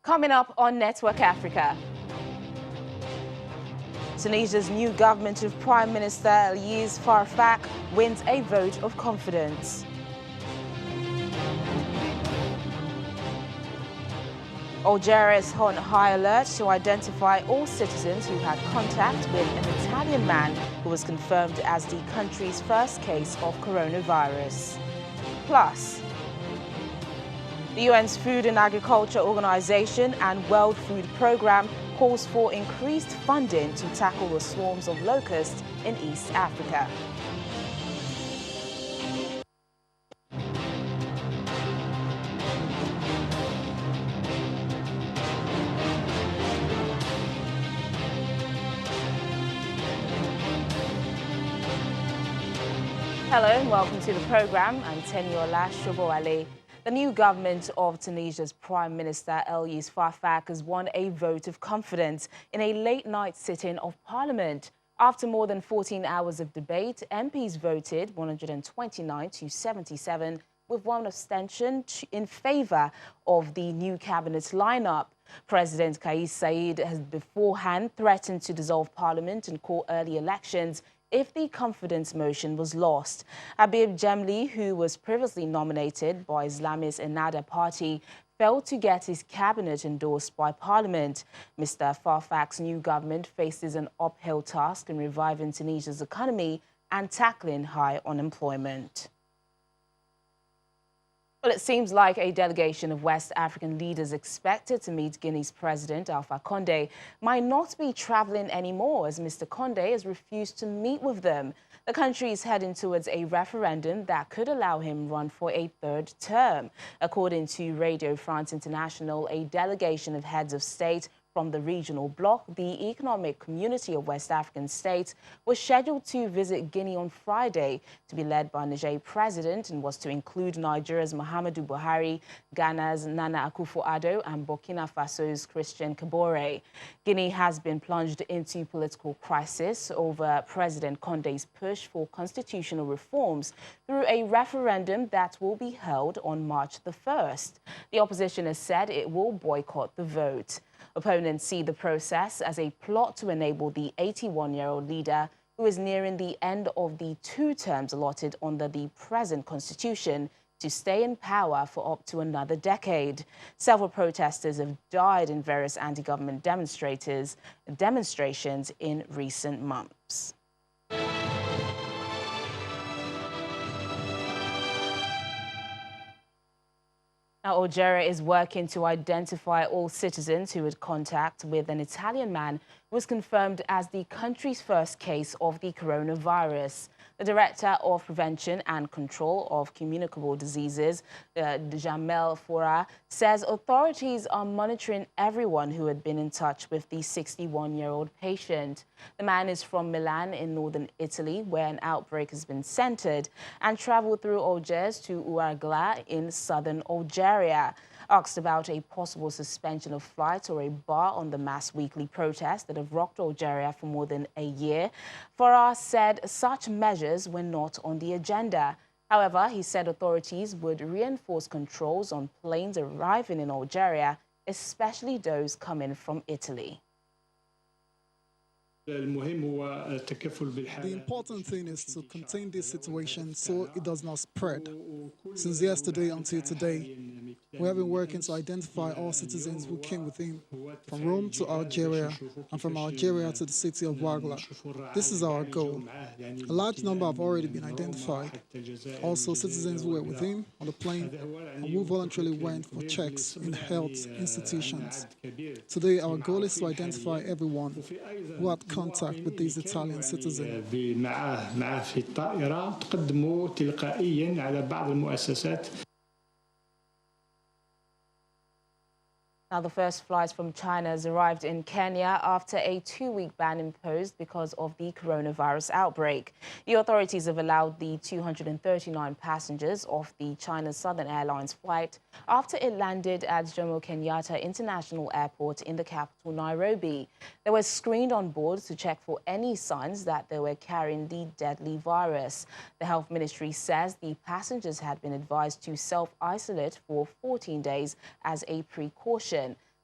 Coming up on Network Africa, Tunisia's new government of Prime Minister Elias Farfak wins a vote of confidence. Algeria is on high alert to identify all citizens who had contact with an Italian man who was confirmed as the country's first case of coronavirus. Plus, the UN's Food and Agriculture Organization and World Food Programme calls for increased funding to tackle the swarms of locusts in East Africa. Hello and welcome to the programme. I'm Teniola Shoboale. The new government of Tunisia's Prime Minister Elias Farfak has won a vote of confidence in a late-night sitting of Parliament. After more than 14 hours of debate, MPs voted 129 to 77, with one abstention in favour of the new cabinet lineup. President Kais Saied has beforehand threatened to dissolve Parliament and call early elections if the confidence motion was lost. Habib Jemli, who was previously nominated by Islamist Ennahda Party, failed to get his cabinet endorsed by Parliament. Mr. Farfak's new government faces an uphill task in reviving Tunisia's economy and tackling high unemployment. Well, it seems like a delegation of West African leaders expected to meet Guinea's President Alpha Condé might not be traveling anymore, as Mr. Condé has refused to meet with them. The country is heading towards a referendum that could allow him run for a third term. According to Radio France International, a delegation of heads of state from the regional bloc, the Economic Community of West African States, was scheduled to visit Guinea on Friday, to be led by Niger President, and was to include Nigeria's Muhammadu Buhari, Ghana's Nana Akufo-Addo, and Burkina Faso's Christian Kabore. Guinea has been plunged into political crisis over President Condé's push for constitutional reforms through a referendum that will be held on March the 1st. The opposition has said it will boycott the vote. Opponents see the process as a plot to enable the 81-year-old leader, who is nearing the end of the 2 terms allotted under the present constitution, to stay in power for up to another decade. Several protesters have died in various anti-government demonstrations in recent months. Now, Algeria is working to identify all citizens who had contact with an Italian man who was confirmed as the country's first case of the coronavirus. The Director of Prevention and Control of Communicable Diseases, Jamel Foura, says authorities are monitoring everyone who had been in touch with the 61-year-old patient. The man is from Milan in northern Italy, where an outbreak has been centered, and traveled through Algiers to Ouargla in southern Algeria. Asked about a possible suspension of flights or a bar on the mass weekly protests that have rocked Algeria for more than a year, Farah said such measures were not on the agenda. However, he said authorities would reinforce controls on planes arriving in Algeria, especially those coming from Italy. The important thing is to contain this situation so it does not spread. Since yesterday until today, we have been working to identify all citizens who came with him from Rome to Algeria and from Algeria to the city of Ouargla. This is our goal. A large number have already been identified. Also, citizens who were with him on the plane and who voluntarily went for checks in health institutions. Today, our goal is to identify everyone who had contact with these Italian citizens. Now, the first flights from China has arrived in Kenya after a 2-week ban imposed because of the coronavirus outbreak. The authorities have allowed the 239 passengers off the China Southern Airlines flight after it landed at Jomo Kenyatta International Airport in the capital, Nairobi. They were screened on board to check for any signs that they were carrying the deadly virus. The Health Ministry says the passengers had been advised to self-isolate for 14 days as a precaution.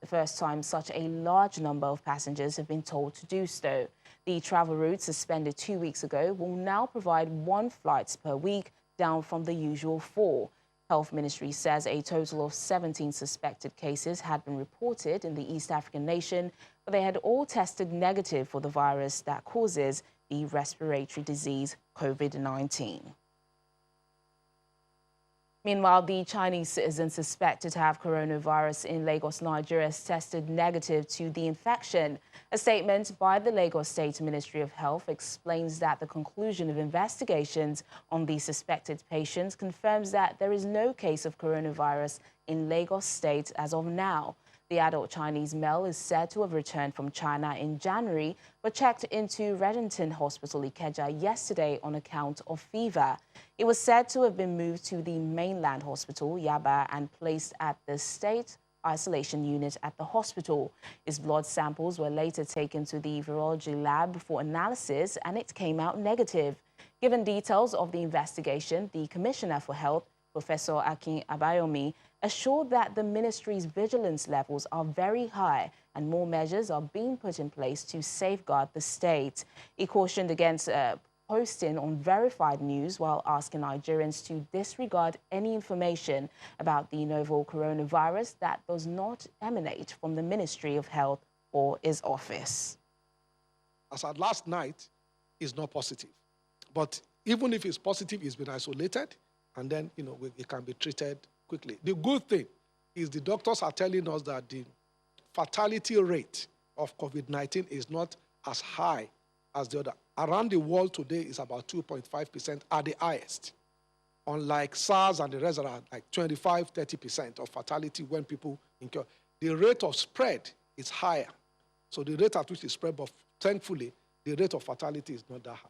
the first time such a large number of passengers have been told to do so. The travel route, suspended 2 weeks ago, will now provide 1 flight per week, down from the usual 4. Health Ministry says a total of 17 suspected cases had been reported in the East African nation, but they had all tested negative for the virus that causes the respiratory disease COVID-19. Meanwhile, the Chinese citizen suspected to have coronavirus in Lagos, Nigeria, has tested negative to the infection. A statement by the Lagos State Ministry of Health explains that the conclusion of investigations on the suspected patients confirms that there is no case of coronavirus in Lagos State as of now. The adult Chinese male is said to have returned from China in January, but checked into Reddington Hospital, Ikeja, yesterday on account of fever. He was said to have been moved to the mainland hospital, Yaba, and placed at the state isolation unit at the hospital. His blood samples were later taken to the virology lab for analysis, and it came out negative. Given details of the investigation, the Commissioner for Health, Professor Akin Abayomi, assured that the ministry's vigilance levels are very high and more measures are being put in place to safeguard the state. He cautioned against posting unverified news while asking Nigerians to disregard any information about the novel coronavirus that does not emanate from the Ministry of Health or his office. As at last night, it's not positive. But even if it's positive, it's been isolated, and then, it can be treated quickly. The good thing is the doctors are telling us that the fatality rate of COVID-19 is not as high as the other. Around the world today is about 2.5% at the highest. Unlike SARS and the rest are like 25-30% of fatality when people incur. The rate of spread is higher. So the rate at which it spread, but thankfully, the rate of fatality is not that high.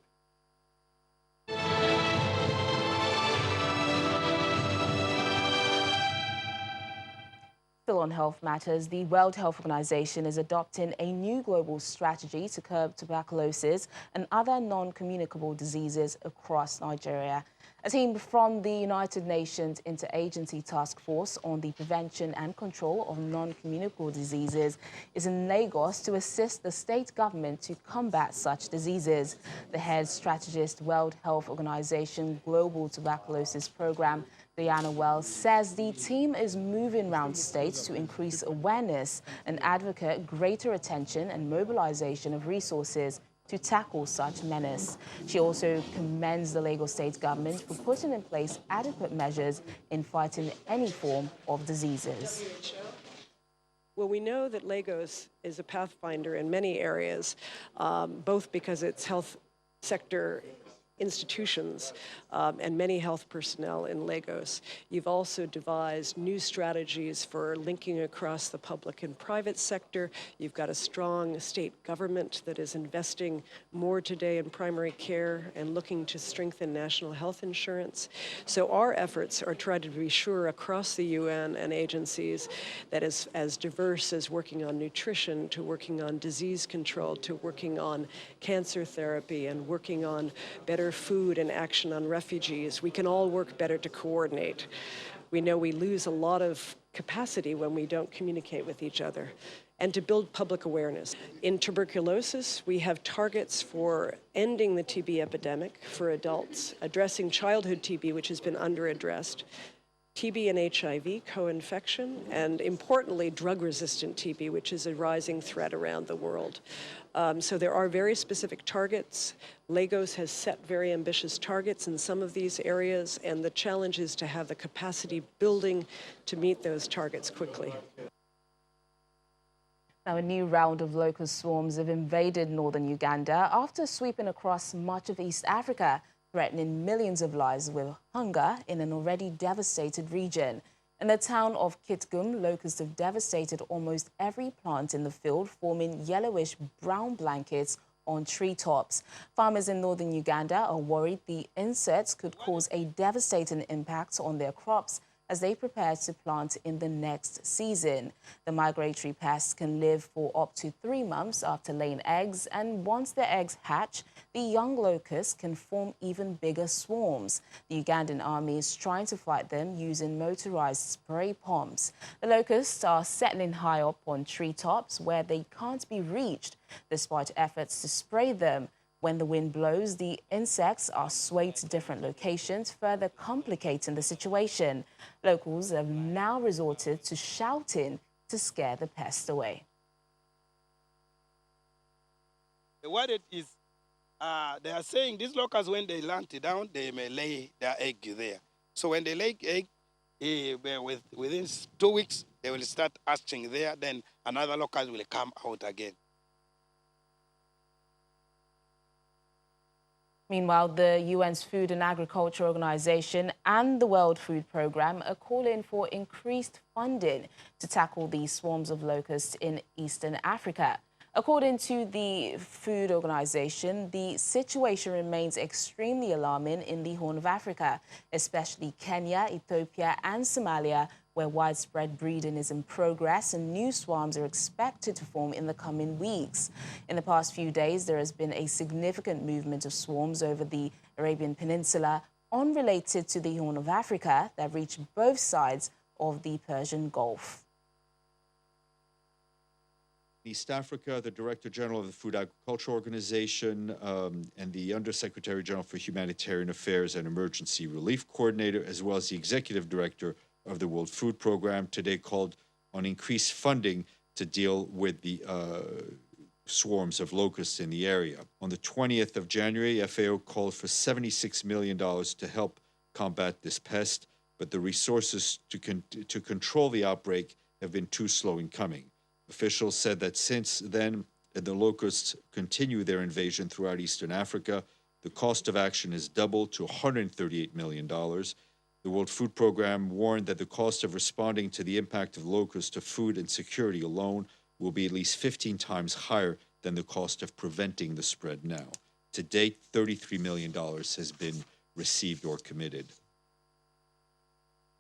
Still on health matters, the World Health Organization is adopting a new global strategy to curb tuberculosis and other non-communicable diseases across Nigeria. A team from the United Nations Interagency Task Force on the Prevention and Control of Non-Communicable Diseases is in Lagos to assist the state government to combat such diseases. The head strategist, World Health Organization Global Tuberculosis Program, Diana Wells, says the team is moving around states to increase awareness and advocate greater attention and mobilization of resources to tackle such menace. She also commends the Lagos state government for putting in place adequate measures in fighting any form of diseases. Well, we know that Lagos is a pathfinder in many areas, both because its health sector institutions and many health personnel in Lagos. You've also devised new strategies for linking across the public and private sector. You've got a strong state government that is investing more today in primary care and looking to strengthen national health insurance. So our efforts are trying to be sure across the UN and agencies that is as diverse as working on nutrition to working on disease control to working on cancer therapy and working on better food and action on refugees. We can all work better to coordinate. We know we lose a lot of capacity when we don't communicate with each other, and to build public awareness. In tuberculosis, we have targets for ending the TB epidemic for adults, addressing childhood TB, which has been under-addressed, TB and HIV co-infection, and importantly, drug-resistant TB, which is a rising threat around the world. So there are very specific targets. Lagos has set very ambitious targets in some of these areas, and the challenge is to have the capacity building to meet those targets quickly. Now, a new round of locust swarms have invaded northern Uganda after sweeping across much of East Africa, threatening millions of lives with hunger in an already devastated region. In the town of Kitgum, locusts have devastated almost every plant in the field, forming yellowish-brown blankets on treetops. Farmers in northern Uganda are worried the insects could cause a devastating impact on their crops, as they prepare to plant in the next season. The migratory pests can live for up to 3 months after laying eggs, and once the eggs hatch, the young locusts can form even bigger swarms. The Ugandan army is trying to fight them using motorized spray pumps. The locusts are settling high up on treetops where they can't be reached, despite efforts to spray them. When the wind blows, the insects are swayed to different locations, further complicating the situation. Locals have now resorted to shouting to scare the pests away. What it is, they are saying these locusts, when they land down, they may lay their egg there. So when they lay egg, within 2 weeks, they will start hatching there. Then another locust will come out again. Meanwhile, the UN's Food and Agriculture Organization and the World Food Programme are calling for increased funding to tackle these swarms of locusts in Eastern Africa. According to the Food Organization, the situation remains extremely alarming in the Horn of Africa, especially Kenya, Ethiopia and Somalia, where widespread breeding is in progress and new swarms are expected to form in the coming weeks. In the past few days, there has been a significant movement of swarms over the Arabian Peninsula, unrelated to the Horn of Africa, that reach both sides of the Persian Gulf. East Africa, the Director General of the Food Agriculture Organization and the Undersecretary General for Humanitarian Affairs and Emergency Relief Coordinator, as well as the Executive Director of the World Food Programme, today called on increased funding to deal with the swarms of locusts in the area. On the 20th of January, FAO called for $76 million to help combat this pest, but the resources to control the outbreak have been too slow in coming. Officials said that since then, the locusts continue their invasion throughout Eastern Africa. The cost of action has doubled to $138 million. The World Food Programme warned that the cost of responding to the impact of locusts to food and security alone will be at least 15 times higher than the cost of preventing the spread now. To date, $33 million has been received or committed.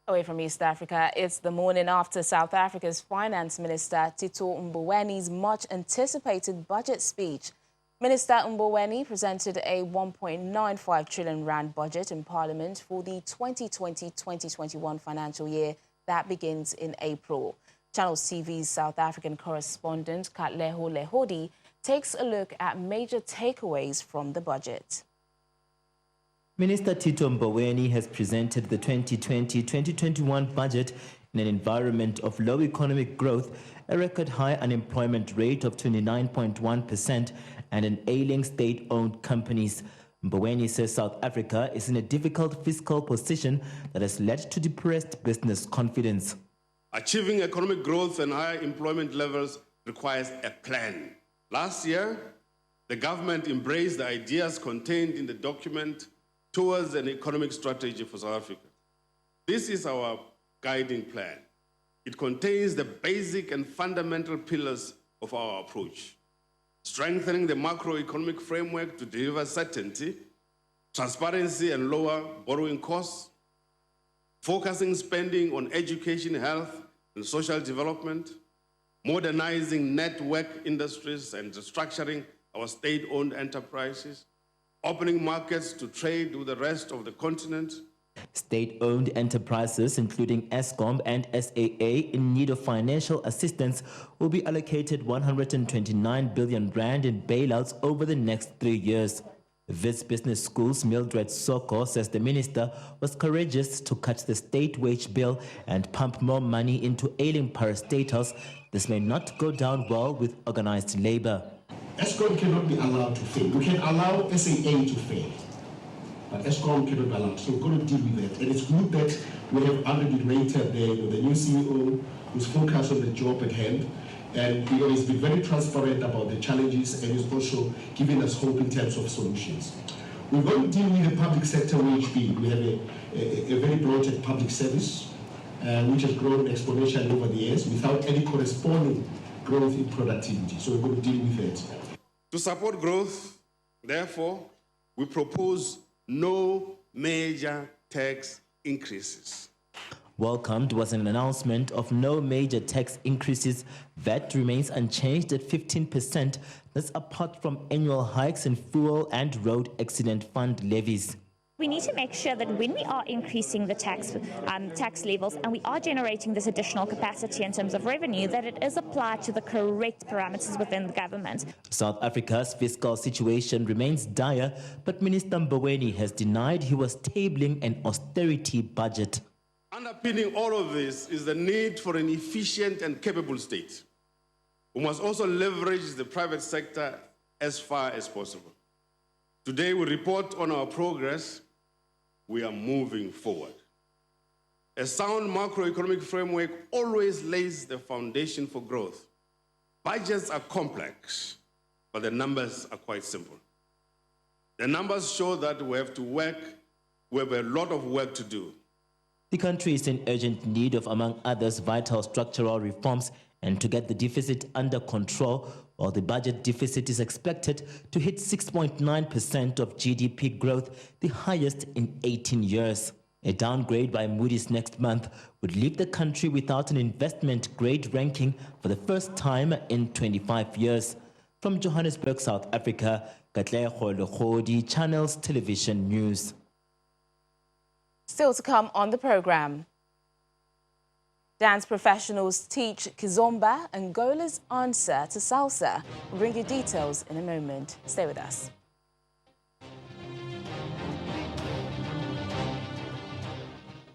Away from East Africa, it's the morning after South Africa's Finance Minister Tito Mbowene's much-anticipated budget speech. Minister Mboweni presented a 1.95 trillion rand budget in Parliament for the 2020-2021 financial year that begins in April. Channels TV's South African correspondent Katleho Lehodi takes a look at major takeaways from the budget. Minister Tito Mboweni has presented the 2020-2021 budget in an environment of low economic growth, a record high unemployment rate of 29.1%, and an ailing state-owned companies. Mboweni says South Africa is in a difficult fiscal position that has led to depressed business confidence. Achieving economic growth and higher employment levels requires a plan. Last year, the government embraced the ideas contained in the document towards an economic strategy for South Africa. This is our guiding plan. It contains the basic and fundamental pillars of our approach: strengthening the macroeconomic framework to deliver certainty, transparency and lower borrowing costs, focusing spending on education, health and social development, modernizing network industries and restructuring our state-owned enterprises, opening markets to trade with the rest of the continent. State-owned enterprises, including Eskom and SAA, in need of financial assistance, will be allocated 129 billion rand in bailouts over the next 3 years. This Business School's Mildred Soko says the minister was courageous to cut the state wage bill and pump more money into ailing parastatals. This may not go down well with organized labor. Eskom cannot be allowed to fail. We can allow SAA to fail, but Eskom cannot be allowed. So we're going to deal with that. And it's good that we have already rated the new CEO who's focused on the job at hand. And he's been very transparent about the challenges and he's also giving us hope in terms of solutions. We're going to deal with the public sector wage bill. We have a very bloated public service, which has grown exponentially over the years without any corresponding growth in productivity. So we're going to deal with it. To support growth, therefore, we propose no major tax increases. Welcomed was an announcement of no major tax increases. VAT remains unchanged at 15%. That's apart from annual hikes in fuel and road accident fund levies. We need to make sure that when we are increasing the tax levels and we are generating this additional capacity in terms of revenue, that it is applied to the correct parameters within the government. South Africa's fiscal situation remains dire, but Minister Mboweni has denied he was tabling an austerity budget. Underpinning all of this is the need for an efficient and capable state. We must also leverage the private sector as far as possible. Today we report on our progress. We are moving forward. A sound macroeconomic framework always lays the foundation for growth. Budgets are complex, but the numbers are quite simple. The numbers show that we have a lot of work to do. The country is in urgent need of, among others, vital structural reforms and to get the deficit under control, while the budget deficit is expected to hit 6.9% of GDP growth, the highest in 18 years. A downgrade by Moody's next month would leave the country without an investment grade ranking for the first time in 25 years. From Johannesburg, South Africa, Katlego Legodi, Channels Television News. Still to come on the program. Dance professionals teach Kizomba, Angola's answer to salsa. We'll bring you details in a moment. Stay with us.